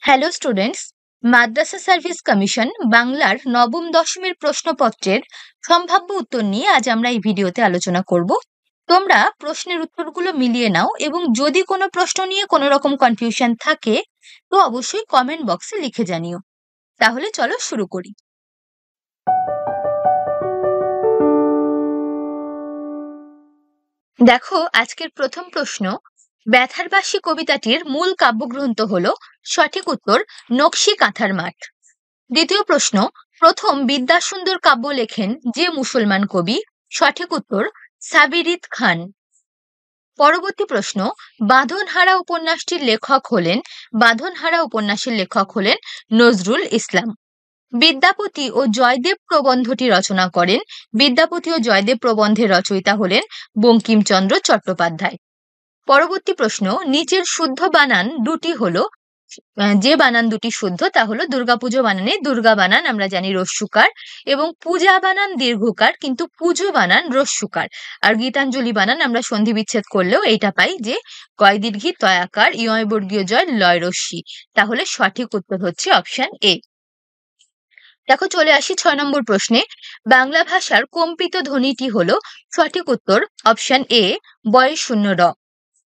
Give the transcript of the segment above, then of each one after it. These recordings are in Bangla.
হ্যালো স্টুডেন্টস, মাদ্রাসা সার্ভিস কমিশন বাংলার নবম দশমের প্রশ্নপত্রের সম্ভাব্য উত্তর নিয়ে আজ আমরা এই ভিডিওতে আলোচনা করব। তোমরা প্রশ্নের উত্তরগুলো মিলিয়ে নাও এবং যদি কোনো প্রশ্ন নিয়ে কোনো রকম কনফিউশন থাকে তো অবশ্যই কমেন্ট বক্সে লিখে জানিও। তাহলে চলো শুরু করি। দেখো, আজকের প্রথম প্রশ্ন, ব্যথার বাসী কবিতাটির মূল কাব্যগ্রন্থ হলো। সঠিক উত্তর নকশি কাঁথার মাঠ। দ্বিতীয় প্রশ্ন, প্রথম বিদ্যাসুন্দর কাব্য লেখেন যে মুসলমান কবি? সঠিক উত্তর সাবিরিদ খান। পরবর্তী প্রশ্ন, বাঁধনহারা উপন্যাসটির লেখক হলেন বাঁধনহারা উপন্যাসের লেখক হলেন নজরুল ইসলাম। বিদ্যাপতি ও জয়দেব প্রবন্ধটি রচনা করেন। বিদ্যাপতি ও জয়দেব প্রবন্ধের রচয়িতা হলেন বঙ্কিমচন্দ্র চট্টোপাধ্যায়। পরবর্তী প্রশ্ন, নিচের শুদ্ধ বানান দুটি হলো। যে বানান দুটি শুদ্ধ তা হলো দুর্গাপুজো বানানে দুর্গা বানান আমরা জানি রস্যুকার, এবং পূজা বানান দীর্ঘকার কিন্তু পুজো বানান রস্যুকার। আর গীতাঞ্জলি বানান আমরা সন্ধি বিচ্ছেদ করলেও এইটা পাই যে কয় দীর্ঘী তয়াকার ইয় বর্গীয় জয় লয় রস্যি। তাহলে সঠিক উত্তর হচ্ছে অপশন এ। দেখো, চলে আসি 6 নম্বর প্রশ্নে। বাংলা ভাষার কম্পিত ধ্বনিটি হলো। সঠিক উত্তর অপশন এ বয় শূন্য র।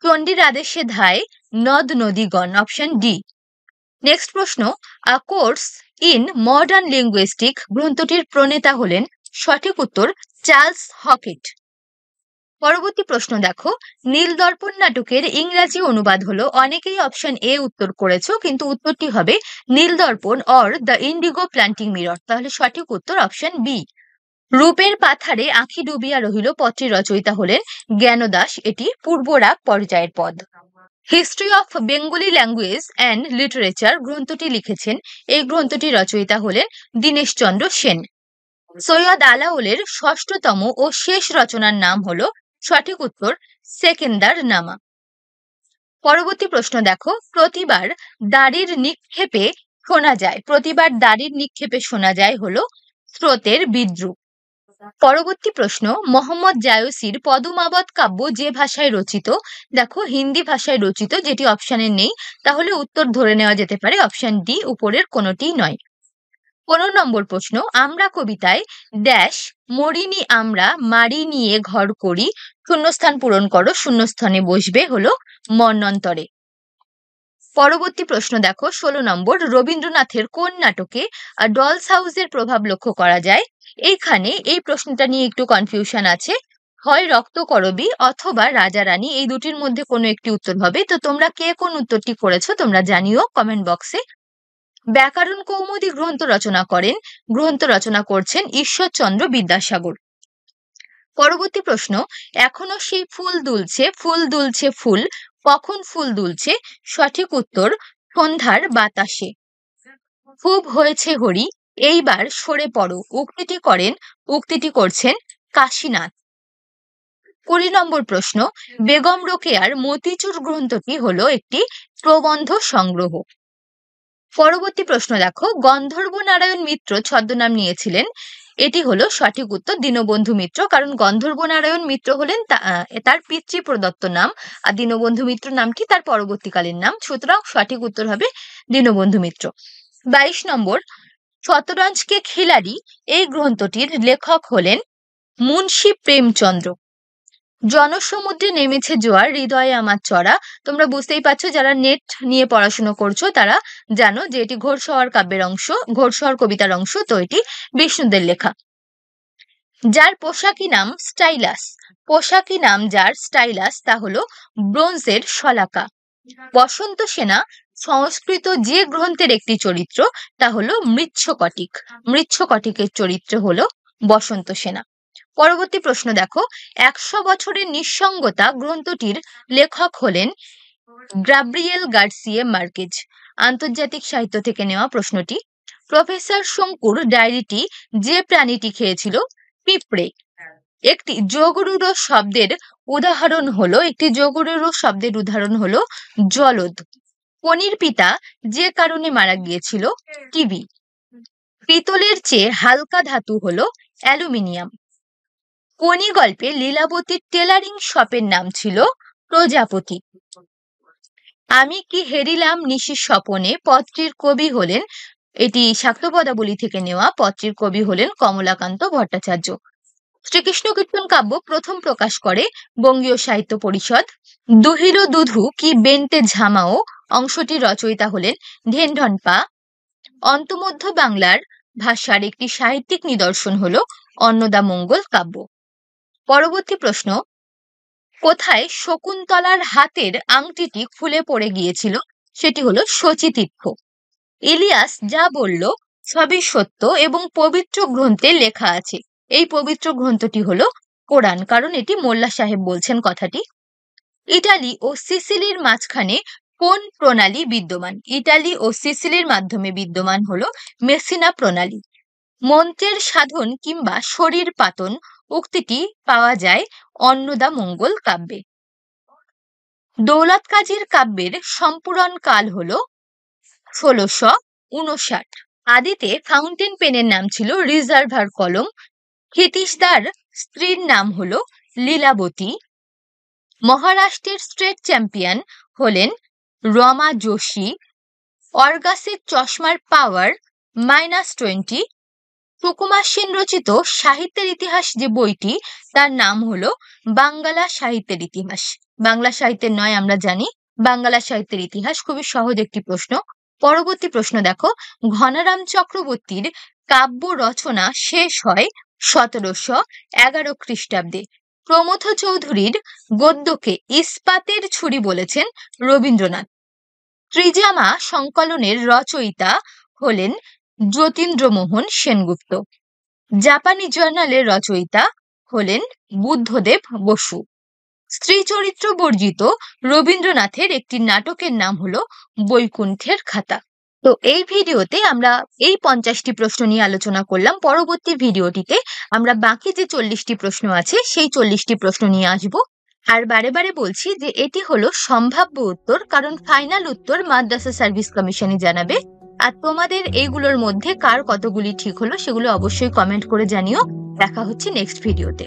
চণ্ডীর আদেশে ধায় নদ নদীগণ। Option D. নেক্সট প্রশ্ন, আ কোর্স ইন মডার্ন লিঙ্গুইস্টিক গ্রন্থটির প্রণেতা হলেন। সঠিক উত্তর চার্লস হকেট। পরবর্তী প্রশ্ন দেখো, নীলদর্পণ নাটকের ইংরাজি অনুবাদ হলো। অনেকেই অপশন এ উত্তর করেছো কিন্তু উত্তরটি হবে Nildarpan or the Indigo planting mirror. তাহলে সঠিক উত্তর অপশন বি। রূপের পাথারে আঁখি ডুবিয়া রহিল পত্রের রচয়িতা হলেন জ্ঞানদাস। এটি পূর্বরাগ পর্যায়ের পদ। History of Bengali language and literature গ্রন্থটি লিখেছেন। এই গ্রন্থটির রচয়িতা হলেন দীনেশচন্দ্র সেন। সৈয়দ আলাওলের ষষ্ঠতম ও শেষ রচনার নাম হলো। সঠিক উত্তর সেকেন্দার নামা। পরবর্তী প্রশ্ন দেখো, প্রতিবার দাড়ির নিক্ষেপে শোনা যায় হলো স্রোতের বিদ্রুপ। পরবর্তী প্রশ্ন, মোহাম্মদ জায়সির পদুমাবত কাব্য যে ভাষায় রচিত? দেখো, হিন্দি ভাষায় রচিত, যেটি অপশনে নেই। তাহলে উত্তর ধরে নেওয়া যেতে পারে অপশন ডি, উপরের কোনোটিই নয়। 15 নম্বর প্রশ্ন, আমরা কবিতায় ড্যাশ মরিনি আমরা মারি নিয়ে ঘর করি, শূন্যস্থান পূরণ করো, শূন্যস্থানে বসবে হলো মন্বন্তরে। পরবর্তী প্রশ্ন দেখো, 16 নম্বর, রবীন্দ্রনাথের কোন নাটকে ডলস হাউসের প্রভাব লক্ষ্য করা যায়? এইখানে এই প্রশ্নটা নিয়ে একটু কনফিউশন আছে। হয় রক্তকরবী অথবা রাজা রানী, এই দুটির মধ্যে কোনো একটি উত্তর হবে। তো তোমরা কে কোন উত্তরটি করেছো তোমরা জানিও কমেন্ট বক্সে। ব্যাকরণ কৌমুদী গ্রন্থ রচনা করছেন ঈশ্বরচন্দ্র বিদ্যাসাগর। পরবর্তী প্রশ্ন, এখনো সেই ফুল দুলছে ফুল, কখন ফুল দুলছে? সঠিক উত্তর সন্ধ্যার বাতাসে। খুব হয়েছে হরি, এইবার সরে পড়ো, উক্তিটি করছেন কাশীনাথ। 20 নম্বর প্রশ্ন, বেগম রোকেয়ার মতিচুর গ্রন্থটি হলো একটি প্রবন্ধ সংগ্রহ। পরবর্তী প্রশ্ন দেখো, গন্ধর্ব নারায়ণ মিত্র ছদ্মনাম নিয়েছিলেন। এটি হলো সঠিক উত্তর দীনবন্ধু মিত্র, কারণ গন্ধর্ব নারায়ণ মিত্র হলেন তার পিতৃ প্রদত্ত নাম, আর দীনবন্ধু মিত্র নামটি তার পরবর্তীকালীন নাম। সুতরাং সঠিক উত্তর হবে দীনবন্ধু মিত্র। 22 নম্বর, শতরঞ্জ কে খিলাড়ি এই গ্রন্থটির লেখক হলেন মুন্সী প্রেমচন্দ্র। জনসমুদ্রে নেমেছে জোয়ার, হৃদয়ে আমার চড়া। তোমরা বুঝতেই পারছো, যারা নেট নিয়ে পড়াশোনা করছো তারা জানো যে এটি ঘোড়শহর কাব্যের অংশ, ঘোড়শহর কবিতার অংশ। তো এটি বিষ্ণুদের লেখা। যার পোশাকি নাম যার স্টাইলাস তা হলো ব্রোঞ্জের শলাকা। বসন্ত সেনা সংস্কৃত যে গ্রন্থের একটি চরিত্র তা হলো মৃচ্ছকটিকের চরিত্র হলো বসন্ত সেনা। পরবর্তী প্রশ্ন দেখো, 100 বছরের নিঃসঙ্গতা গ্রন্থটির লেখক হলেন গ্যাব্রিয়েল গার্সিয়া মার্কেজ। আন্তর্জাতিক সাহিত্য থেকে নেওয়া প্রশ্নটি। প্রফেসর শঙ্কুর ডায়েরিটি যে প্রাণীটি খেয়েছিল? পিঁপড়ে। একটি যোগরূঢ় শব্দের উদাহরণ হলো জলদ। পনির পিতা যে কারণে মারা গিয়েছিল? টিবি। পিতলের চেয়ে হালকা ধাতু হলো অ্যালুমিনিয়াম। কোনি গল্পে লীলাবতীর টেলারিং শপের নাম ছিল প্রজাপতি। আমি কি হেরিলাম নিশির স্বপনে পদটির কবি হলেন, এটি শাক্তপদাবলী থেকে নেওয়া, পদটির কবি হলেন কমলাকান্ত ভট্টাচার্য। শ্রীকৃষ্ণ কীর্তন কাব্য প্রথম প্রকাশ করে বঙ্গীয় সাহিত্য পরিষদ। দুহিল দুধু কি বেন্টে ঝামাও অংশটির রচয়িতা হলেন ঢেনঢনপা। অন্তমধ্য বাংলার ভাষার একটি সাহিত্যিক নিদর্শন হলো অন্নদামঙ্গল কাব্য। পরবর্তী প্রশ্ন, কোথায় শকুন্তলার হাতের আংটিটি খুলে পড়ে গিয়েছিল? সেটি হলো শচীতীর্থ। ইলিয়াস যা বলল সবই সত্য এবং পবিত্র গ্রন্থে লেখা আছে। এই পবিত্র গ্রন্থটি হলো কোরআন, কারণ এটি মোল্লা সাহেব বলছেন কথাটি। ইটালি ও সিসিলির মাঝখানে কোন প্রণালী বিদ্যমান? ইটালি ও সিসিলির মাধ্যমে বিদ্যমান হলো মেসিনা প্রণালী। মন্ত্রের সাধন কিংবা শরীর পাতন উক্তিটি পাওয়া যায় অন্নদামঙ্গল কাব্যে। দৌলত কাজীর কাব্যের সম্পূরণ কাল হলো 1659। আদিতে ফাউন্টেন পেনের নাম ছিল রিজার্ভার কলম। ক্ষিতীশদার স্ত্রীর নাম হলো লীলাবতী। মহারাষ্ট্রের স্টেট চ্যাম্পিয়ন হলেন রমা যোশী। অর্গাসের চশমার পাওয়ার -20। সুকুমার সেন রচিত সাহিত্যের ইতিহাস যে বইটি, তার নাম হলো বাংলা সাহিত্যের ইতিহাস। বাংলা সাহিত্যের নয়, আমরা জানি বাংলা সাহিত্যের ইতিহাস। খুবই সহজ একটি প্রশ্ন। পরবর্তী প্রশ্ন দেখো, ঘনারাম চক্রবর্তীর কাব্য রচনা শেষ হয় 1711 খ্রিস্টাব্দে। প্রমথ চৌধুরীর গদ্যকে ইস্পাতের ছুরি বলেছেন রবীন্দ্রনাথ। ত্রিজামা সংকলনের রচয়িতা হলেন যতীন্দ্রমোহন সেনগুপ্ত। জাপানি জার্নালের রচয়িতা হলেন বুদ্ধদেব বসু। স্ত্রী চরিত্র বর্জিত রবীন্দ্রনাথের একটি নাটকের নাম হলো বৈকুণ্ঠের খাতা। তো এই ভিডিওতে আমরা এই 50টি প্রশ্ন নিয়ে আলোচনা করলাম। পরবর্তী ভিডিওটিতে আমরা বাকি যে 40টি প্রশ্ন আছে সেই 40টি প্রশ্ন নিয়ে আসব। আর বারে বারে বলছি যে এটি হলো সম্ভাব্য উত্তর, কারণ ফাইনাল উত্তর মাদ্রাসা সার্ভিস কমিশনই জানাবে। আর তোমাদের এইগুলোর মধ্যে কার কতগুলি ঠিক হলো সেগুলো অবশ্যই কমেন্ট করে জানিও। দেখা হচ্ছে নেক্সট ভিডিওতে।